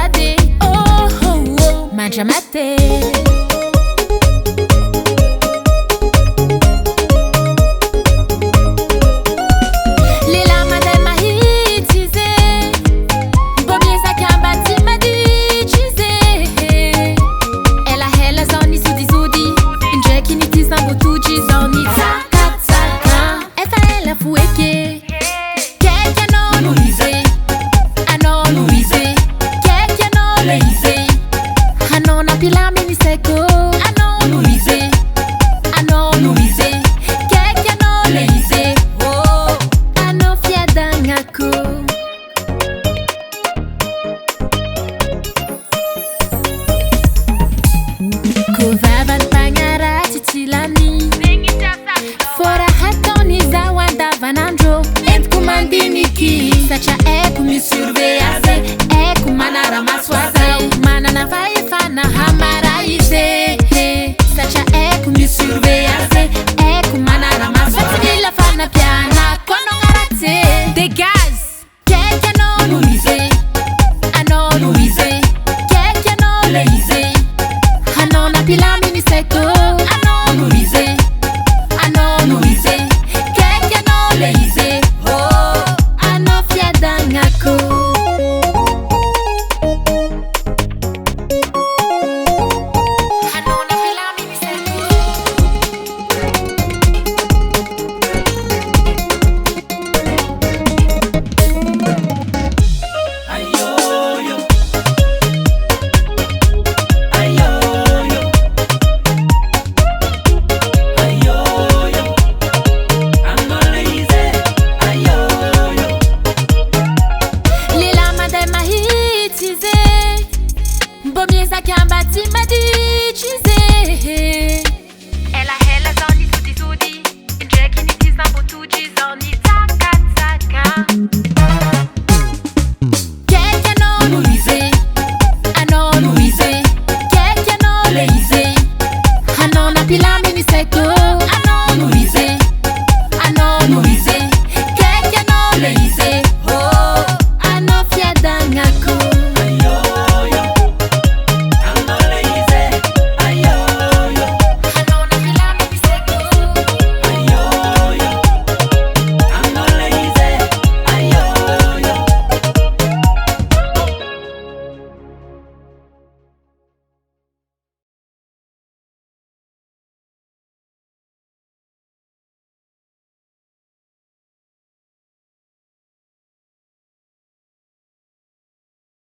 sade. Oh oh oh, mangia mate. Pilami ni seko, ano Louise, ano Louise, keke ano Louise, oh, ano fiada ngako. Kuvaban pangarat itilani, fora hatoni zawanda vanandro, ent kumandiniki, sacha eku mi surveillance, eku manara maswaza, manana vai fana hamaraize, sacha eku mi surveillance, eku manara maswaza, la fana piana, kono ngarate, dégage, keke ano Louise, ano Louise, keke ano Louise, ano na pilami ni seko.